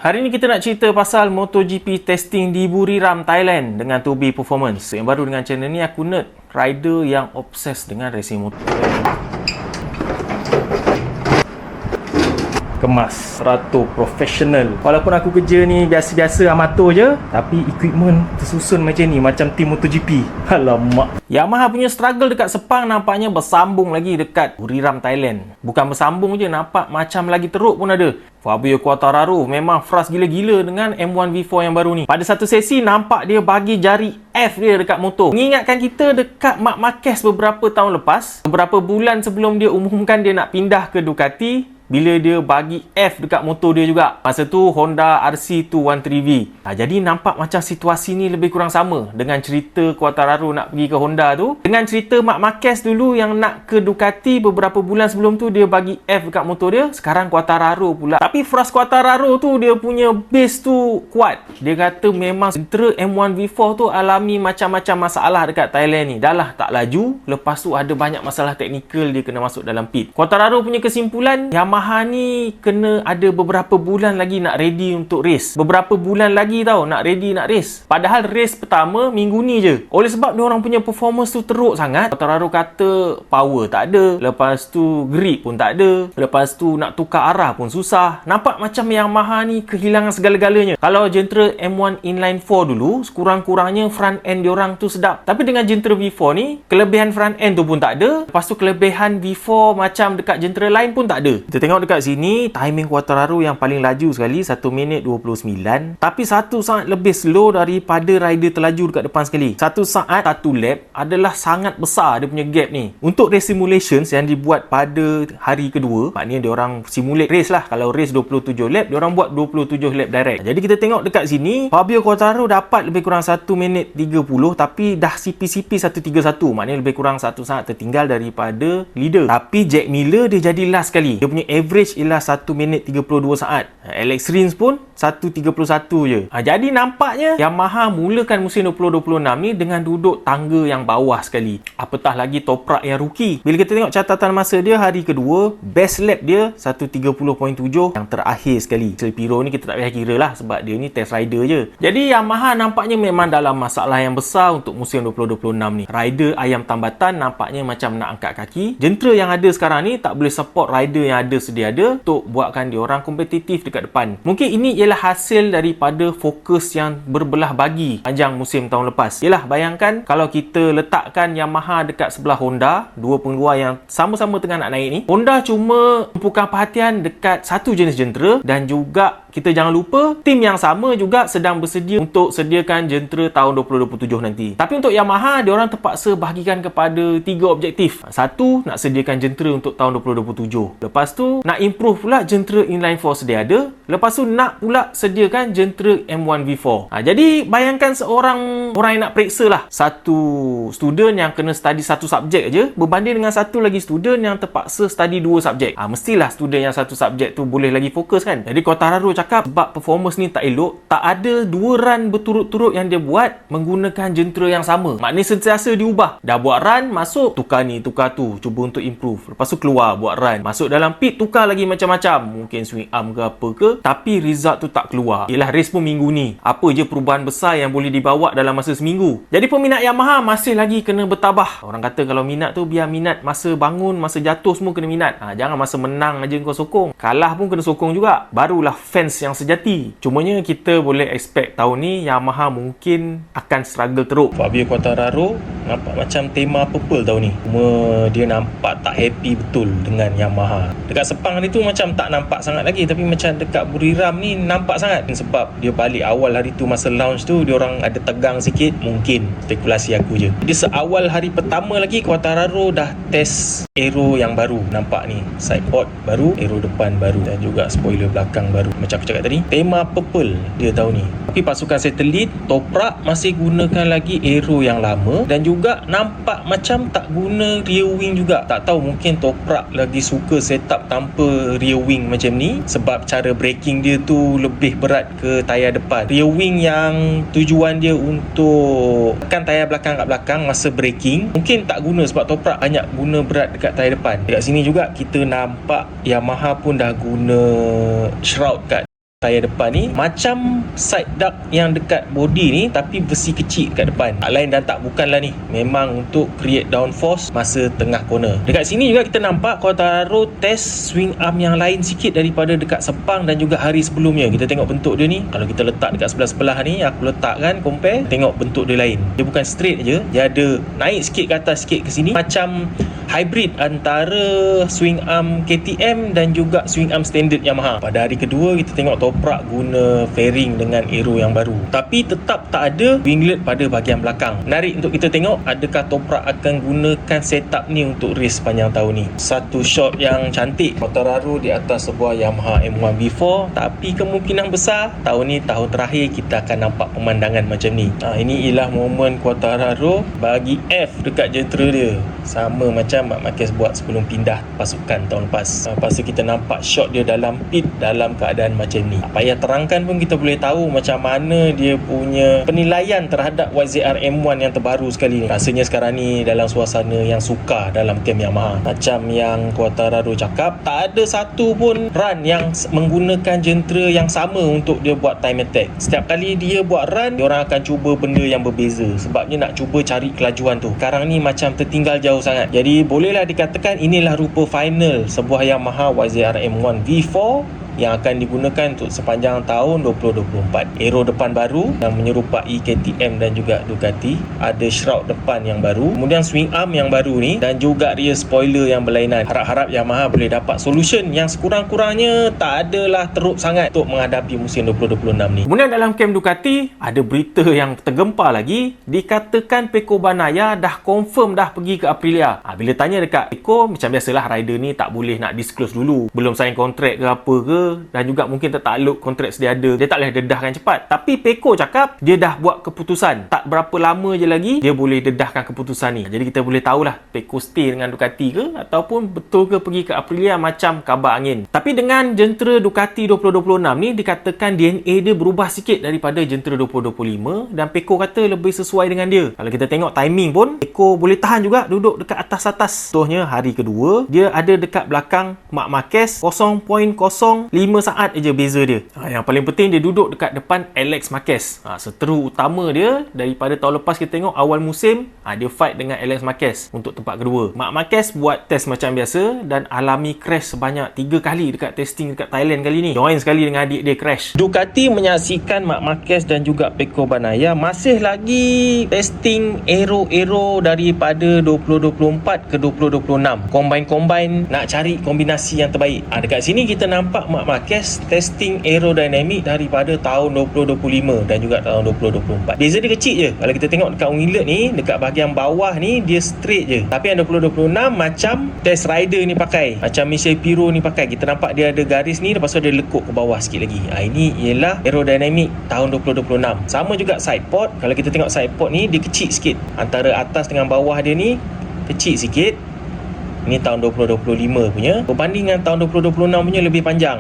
Hari ni kita nak cerita pasal MotoGP testing di Buriram, Thailand dengan 2B Performance. Yang baru dengan channel ni, aku nerd rider yang obses dengan racing motor. Kemas 100 profesional. Walaupun aku kerja ni biasa-biasa amatur je, tapi equipment tersusun macam ni, macam tim MotoGP. Alamak. Yamaha punya struggle dekat Sepang nampaknya bersambung lagi dekat Buriram, Thailand. Bukan bersambung je, nampak macam lagi teruk pun ada. Fabio Quartararo memang frust gila-gila dengan M1 V4 yang baru ni. Pada satu sesi nampak dia bagi jari F dia dekat motor. Mengingatkan kita dekat Marc Marquez beberapa tahun lepas. Beberapa bulan sebelum dia umumkan dia nak pindah ke Ducati, bila dia bagi F dekat motor dia juga. Masa tu Honda RC213V. Jadi nampak macam situasi ni lebih kurang sama dengan cerita Quartararo nak pergi ke Honda tu, dengan cerita Marc Marquez dulu yang nak ke Ducati beberapa bulan sebelum tu dia bagi F dekat motor dia. Sekarang Quartararo pula. Tapi frust Quartararo tu, dia punya base tu kuat. Dia kata memang jentera M1 V4 tu alami macam-macam masalah dekat Thailand ni. Dah lah tak laju, lepas tu ada banyak masalah teknikal, dia kena masuk dalam pit. Quartararo punya kesimpulan, Yamaha ni kena ada beberapa bulan lagi nak ready untuk race. Beberapa bulan lagi tau nak ready nak race. Padahal race pertama minggu ni je. Oleh sebab diorang punya performance tu teruk sangat. Quartararo kata power tak ada, lepas tu grip pun tak ada, lepas tu nak tukar arah pun susah. Nampak macam Yamaha ni kehilangan segala-galanya. Kalau jentera M1 Inline 4 dulu, sekurang-kurangnya front end diorang tu sedap. Tapi dengan jentera V4 ni, kelebihan front end tu pun tak ada. Lepas tu kelebihan V4 macam dekat jentera lain pun tak ada. Kita tengok dekat sini, timing Quartararo yang paling laju sekali 1 minit 29. Tapi 1 saat lebih slow daripada rider terlaju dekat depan sekali. 1 saat 1 lap adalah sangat besar dia punya gap ni. Untuk race simulations yang dibuat pada hari kedua, maknanya diorang simulate race lah. Kalau race 27 lap, diorang buat 27 lap direct. Jadi kita tengok dekat sini, Fabio Quartararo dapat lebih kurang 1 minit 30, tapi dah CP 131. Maknanya lebih kurang 1 saat tertinggal daripada leader. Tapi Jack Miller dia jadi last sekali. Dia punya average ialah 1 minit 32 saat. Alex Rins pun 1.31 je. Jadi nampaknya Yamaha mulakan musim 2026 ni dengan duduk tangga yang bawah sekali. Apatah lagi Toprak yang rookie. Bila kita tengok catatan masa dia hari kedua, best lap dia 1.30.7 yang terakhir sekali. Piro ni kita tak payah kira lah sebab dia ni test rider je. Jadi Yamaha nampaknya memang dalam masalah yang besar untuk musim 2026 ni. Rider ayam tambatan nampaknya macam nak angkat kaki. Jentera yang ada sekarang ni tak boleh support rider yang ada sedia ada untuk buatkan dia orang kompetitif dekat depan. Mungkin ini ialah hasil daripada fokus yang berbelah bagi panjang musim tahun lepas. Yalah, bayangkan kalau kita letakkan Yamaha dekat sebelah Honda, dua pengeluar yang sama-sama tengah nak naik ni. Honda cuma tumpukan perhatian dekat satu jenis jentera, dan juga kita jangan lupa tim yang sama juga sedang bersedia untuk sediakan jentera tahun 2027 nanti. Tapi untuk Yamaha, diorang terpaksa bahagikan kepada 3 objektif. Satu, nak sediakan jentera untuk tahun 2027. Lepas tu nak improve pula jentera inline 4 sedia ada. Lepas tu nak pula sediakan jentera M1 V4. Jadi bayangkan orang yang nak periksa lah satu student yang kena study satu subjek aja berbanding dengan satu lagi student yang terpaksa study 2 subjek. Mestilah student yang satu subjek tu boleh lagi fokus kan. Jadi Quartararo cakap sebab performance ni tak elok, tak ada 2 run berturut-turut yang dia buat menggunakan jentera yang sama. Maknanya sentiasa diubah. Dah buat run, masuk, tukar ni, tukar tu, cuba untuk improve. Lepas tu keluar, buat run, masuk dalam pit, tukar lagi macam-macam. Mungkin swing arm ke apa ke, tapi result tu tak keluar. Yelah, race pun minggu ni. Apa je perubahan besar yang boleh dibawa dalam masa seminggu? Jadi peminat Yamaha masih lagi kena bertabah. Orang kata kalau minat tu biar minat masa bangun, masa jatuh semua kena minat. Jangan masa menang aja kau sokong. Kalah pun kena sokong juga. Barulah fans yang sejati. Cumanya kita boleh expect tahun ni Yamaha mungkin akan struggle teruk. Fabio Quartararo nampak macam tema purple tahun ni. Cuma dia nampak tak happy betul dengan Yamaha. Dekat Sepang ni tu macam tak nampak sangat lagi, tapi macam dekat Buriram ni nampak sangat. Sebab dia balik awal hari tu masa launch tu diorang ada tegang sikit. Mungkin spekulasi aku je. Dia seawal hari pertama lagi Quartararo dah test aero yang baru. Nampak ni sidepod baru, aero depan baru, dan juga spoiler belakang baru. Macam aku cakap tadi, tema purple dia tahun ni. Tapi pasukan satelit Toprak masih gunakan lagi aero yang lama, dan juga nampak macam tak guna rear wing juga. Tak tahu, mungkin Toprak lagi suka setup tanpa rear wing macam ni sebab cara braking dia tu lebih berat ke tayar depan. Rear wing yang tujuan dia untuk tekan tayar belakang kat belakang masa braking, mungkin tak guna sebab Toprak banyak guna berat dekat tayar depan. Dekat sini juga kita nampak Yamaha pun dah guna shroud kat tayar depan ni macam side duct yang dekat body ni, tapi versi kecil dekat depan. Tak lain dan tak bukanlah ni, memang untuk create downforce masa tengah corner. Dekat sini juga kita nampak Quartararo test swing arm yang lain sikit daripada dekat Sepang dan juga hari sebelumnya. Kita tengok bentuk dia ni, kalau kita letak dekat sebelah-sebelah ni, aku letakkan compare, tengok bentuk dia lain. Dia bukan straight je, dia ada naik sikit ke atas, sikit ke sini, macam hybrid antara swing arm KTM dan juga swing arm standard Yamaha. Pada hari kedua kita tengok Toprak guna fairing dengan aero yang baru, tapi tetap tak ada winglet pada bahagian belakang. Menarik untuk kita tengok adakah Toprak akan gunakan setup ni untuk race sepanjang tahun ni. Satu shot yang cantik Quartararo di atas sebuah Yamaha M1 V4, tapi kemungkinan besar tahun ni tahun terakhir kita akan nampak pemandangan macam ni. Ini ialah momen Quartararo bagi F dekat jentera dia, sama macam Marc Marquez buat sebelum pindah pasukan tahun lepas. Lepas tu kita nampak shot dia dalam pit dalam keadaan macam ni. Tak payah terangkan pun kita boleh tahu macam mana dia punya penilaian terhadap YZR M1 yang terbaru sekali ni. Rasanya sekarang ni dalam suasana yang sukar dalam camp Yamaha. Macam yang Quartararo cakap, tak ada satu pun run yang menggunakan jentera yang sama untuk dia buat time attack. Setiap kali dia buat run, dia orang akan cuba benda yang berbeza, sebabnya nak cuba cari kelajuan tu. Sekarang ni macam tertinggal jauh sangat. Jadi bolehlah dikatakan inilah rupa final sebuah Yamaha YZR M1 V4 yang akan digunakan untuk sepanjang tahun 2024. Aero depan baru yang menyerupai KTM dan juga Ducati, ada shroud depan yang baru, kemudian swing arm yang baru ni, dan juga rear spoiler yang berlainan. Harap-harap Yamaha boleh dapat solution yang sekurang-kurangnya tak adalah teruk sangat untuk menghadapi musim 2026 ni. Kemudian dalam camp Ducati ada berita yang tergempar lagi, dikatakan Pecco Bagnaia dah confirm dah pergi ke Aprilia. Bila tanya dekat Pecco, macam biasalah rider ni tak boleh nak disclose dulu, belum sign kontrak ke apa ke, dan juga mungkin tertakluk kontrak sedia ada, dia tak boleh dedahkan cepat. Tapi Pecco cakap dia dah buat keputusan, tak berapa lama je lagi dia boleh dedahkan keputusan ni. Jadi kita boleh tahulah Pecco stay dengan Ducati ke ataupun betul ke pergi ke Aprilia macam kabar angin. Tapi dengan jentera Ducati 2026 ni, dikatakan DNA dia berubah sikit daripada jentera 2025, dan Pecco kata lebih sesuai dengan dia. Kalau kita tengok timing pun, Pecco boleh tahan juga duduk dekat atas-atas. Contohnya hari kedua dia ada dekat belakang Marc Marquez 0.05 saat je beza dia. Yang paling penting dia duduk dekat depan Alex Marquez. Seteru utama dia daripada tahun lepas kita tengok awal musim, dia fight dengan Alex Marquez untuk tempat kedua. Marc Marquez buat test macam biasa dan alami crash sebanyak 3 kali dekat testing dekat Thailand kali ni. Join sekali dengan adik dia crash. Ducati menyaksikan Marc Marquez dan juga Pecco Bagnaia masih lagi testing aero daripada 2024 ke 2026. Combine nak cari kombinasi yang terbaik. Dekat sini kita nampak Marc Marquez testing aerodynamic daripada tahun 2025 dan juga tahun 2024. Beza dia kecil je. Kalau kita tengok dekat winglet ni, dekat bahagian bawah ni dia straight je. Tapi yang 2026 macam test rider ni pakai, macam Michel Pirro ni pakai, kita nampak dia ada garis ni, lepas tu dia lekuk ke bawah sikit lagi. Ini ialah aerodynamic tahun 2026. Sama juga side pod. Kalau kita tengok side pod ni, dia kecil sikit. Antara atas dengan bawah dia ni kecil sikit. Ini tahun 2025 punya, berbanding dengan tahun 2026 punya lebih panjang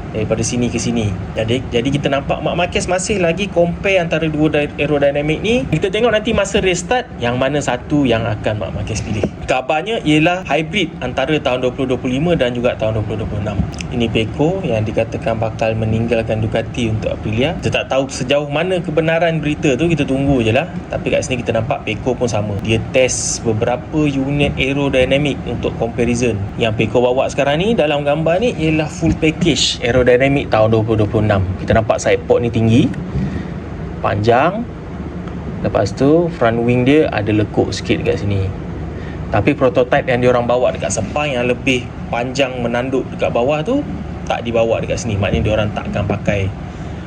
daripada sini ke sini. Jadi kita nampak Marc Marquez masih lagi compare antara dua aerodynamic ni. Kita tengok nanti masa restart yang mana satu yang akan Marc Marquez pilih. Kabarnya ialah hybrid antara tahun 2025 dan juga tahun 2026. Ini Pecco yang dikatakan bakal meninggalkan Ducati untuk Aprilia. Kita tak tahu sejauh mana kebenaran berita tu, kita tunggu je lah. Tapi kat sini kita nampak Pecco pun sama. Dia test beberapa unit aerodynamic untuk comparison. Yang Pecco bawa sekarang ni dalam gambar ni ialah full package aerodynamic tahun 2026. Kita nampak side pod ni tinggi, panjang. Lepas tu front wing dia ada lekuk sikit kat sini. Tapi prototype yang diorang bawa dekat Sepang yang lebih panjang menanduk dekat bawah tu tak dibawa dekat sini. Maknanya diorang tak akan pakai.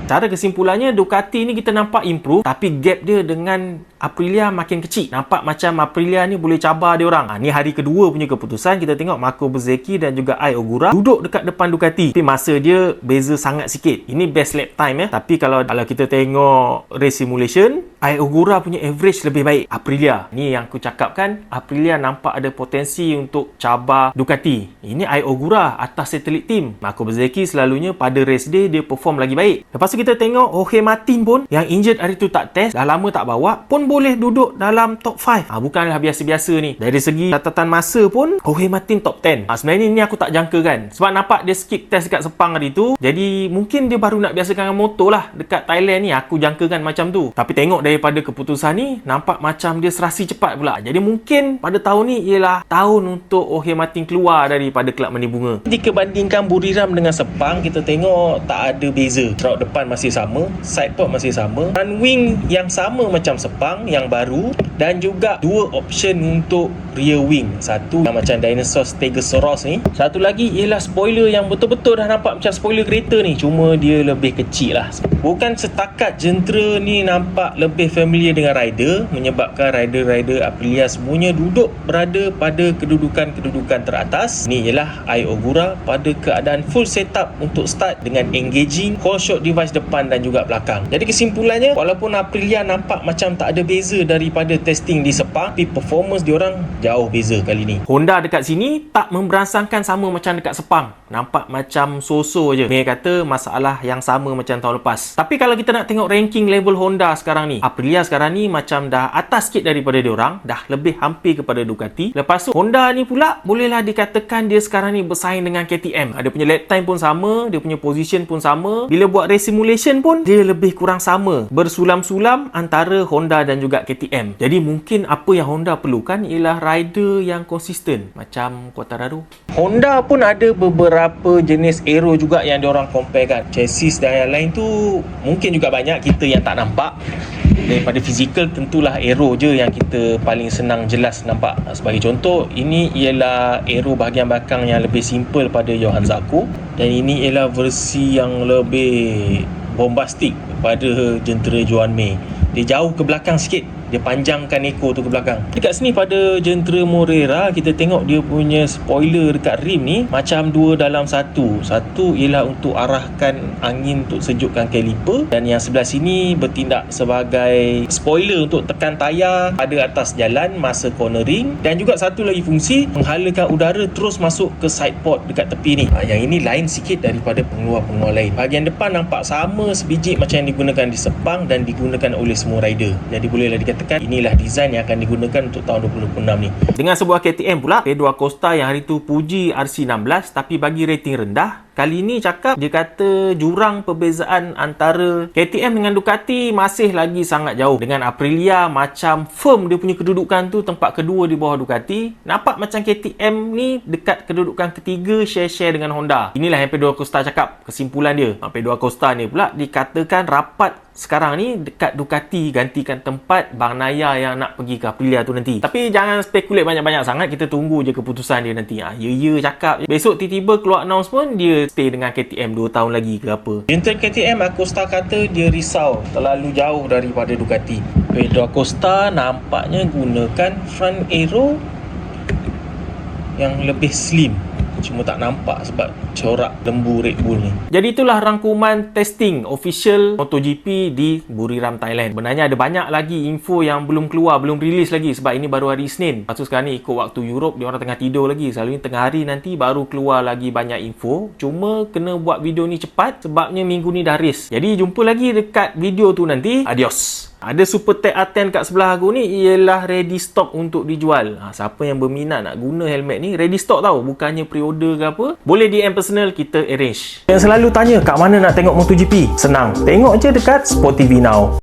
Cara kesimpulannya, Ducati ni kita nampak improve, tapi gap dia dengan Aprilia makin kecil. Nampak macam Aprilia ni boleh cabar dia orang. Ni hari kedua punya keputusan. Kita tengok Marco Bezzecchi dan juga Ai Ogura duduk dekat depan Ducati. Tapi masa dia beza sangat sikit. Ini best lap time ya. Tapi kalau kita tengok race simulation, Ai Ogura punya average lebih baik Aprilia. Ni yang aku cakap kan, Aprilia nampak ada potensi untuk cabar Ducati. Ini Ai Ogura atas satellite team. Marco Bezzecchi selalunya pada race day dia perform lagi baik. Lepas tu kita tengok Jorge Martin pun yang injured hari tu tak test, dah lama tak bawa, pun boleh duduk dalam top 5. Bukanlah biasa-biasa ni. Dari segi catatan masa pun Jorge Martin top 10. Sebenarnya ni aku tak jangka kan. Sebab nampak dia skip test dekat Sepang hari tu. Jadi mungkin dia baru nak biasakan dengan motor lah dekat Thailand ni. Aku jangkakan macam tu. Tapi tengok daripada keputusan ni, nampak macam dia serasi cepat pula. Jadi mungkin pada tahun ni ialah tahun untuk Jorge Martin keluar daripada kelab Mani Bunga. Jika bandingkan Buriram dengan Sepang, kita tengok tak ada beza. Trot depan masih sama, side pod masih sama, front wing yang sama macam Sepang yang baru, dan juga dua option untuk rear wing. Satu yang macam dinosaur Stegosaurus ni, satu lagi ialah spoiler yang betul-betul dah nampak macam spoiler kereta ni, cuma dia lebih kecil lah. Bukan setakat jentera ni nampak lebih familiar dengan rider, menyebabkan rider-rider Aprilia semuanya duduk berada pada kedudukan-kedudukan teratas. Ni ialah Eye Ogura pada keadaan full setup untuk start dengan engaging call shock device depan dan juga belakang. Jadi kesimpulannya, walaupun Aprilia nampak macam tak ada beza daripada testing di Sepang, tapi performance diorang jauh beza kali ni. Honda dekat sini tak memberansangkan sama macam dekat Sepang. Nampak macam so-so je. Mereka kata masalah yang sama macam tahun lepas. Tapi kalau kita nak tengok ranking level Honda sekarang ni, Aprilia sekarang ni macam dah atas sikit daripada diorang, dah lebih hampir kepada Ducati. Lepas tu Honda ni pula bolehlah dikatakan dia sekarang ni bersaing dengan KTM. Dia punya lap time pun sama, dia punya position pun sama. Bila buat race simulation pun dia lebih kurang sama, bersulam-sulam antara Honda dan juga KTM. Jadi mungkin apa yang Honda perlukan ialah rider yang konsisten macam Quartararo. Honda pun ada beberapa jenis aero juga yang diorang compare kan. Chassis dan yang lain tu mungkin juga banyak kita yang tak nampak. Daripada fizikal tentulah aero je yang kita paling senang jelas nampak. Sebagai contoh, ini ialah aero bahagian belakang yang lebih simple pada Johann Zarco, dan ini ialah versi yang lebih bombastik pada jentera Joan Mir. Dia jauh ke belakang sikit, dia panjangkan ekor tu ke belakang. Dekat sini pada jentera Moreira, kita tengok dia punya spoiler dekat rim ni macam dua dalam satu. Satu ialah untuk arahkan angin untuk sejukkan kaliper, dan yang sebelah sini bertindak sebagai spoiler untuk tekan tayar pada atas jalan masa cornering, dan juga satu lagi fungsi menghalakan udara terus masuk ke side pod dekat tepi ni. Yang ini lain sikit daripada pengeluar-pengeluar lain. Bahagian depan nampak sama sebiji macam yang digunakan di Sepang dan digunakan oleh semua rider. Jadi bolehlah dikatakan inilah design yang akan digunakan untuk tahun 2026 ni. Dengan sebuah KTM pula, Pedro Acosta yang hari tu puji RC16 tapi bagi rating rendah, kali ni cakap, dia kata jurang perbezaan antara KTM dengan Ducati masih lagi sangat jauh. Dengan Aprilia macam firm dia punya kedudukan tu, tempat kedua di bawah Ducati. Nampak macam KTM ni dekat kedudukan ketiga, share-share dengan Honda. Inilah yang Pedro Acosta cakap, kesimpulan dia. Pedro Acosta ni pula dikatakan rapat sekarang ni dekat Ducati gantikan tempat Bang Naya yang nak pergi ke Aprilia tu nanti. Tapi jangan spekulat banyak-banyak sangat, kita tunggu je keputusan dia nanti. Ya cakap. Besok tiba-tiba keluar announcement dia stay dengan KTM 2 tahun lagi ke apa. Jentera KTM, Acosta kata dia risau terlalu jauh daripada Ducati. Pedro Acosta nampaknya gunakan front aero yang lebih slim, cuma tak nampak sebab corak lembu Red Bull ni. Jadi itulah rangkuman testing official MotoGP di Buriram, Thailand. Sebenarnya ada banyak lagi info yang belum keluar, belum rilis lagi sebab ini baru hari Isnin. Lepas tu sekarang ni ikut waktu Europe, dia orang tengah tidur lagi. Selalunya tengah hari nanti baru keluar lagi banyak info. Cuma kena buat video ni cepat sebabnya minggu ni dah race. Jadi jumpa lagi dekat video tu nanti. Adios. Ada Super Tech R10 kat sebelah aku ni ialah ready stock untuk dijual. Siapa yang berminat nak guna helmet ni, ready stock tau, bukannya pre-order ke apa. Boleh DM personal, kita arrange. Yang selalu tanya kat mana nak tengok MotoGP? Senang, tengok je dekat Sport TV Now.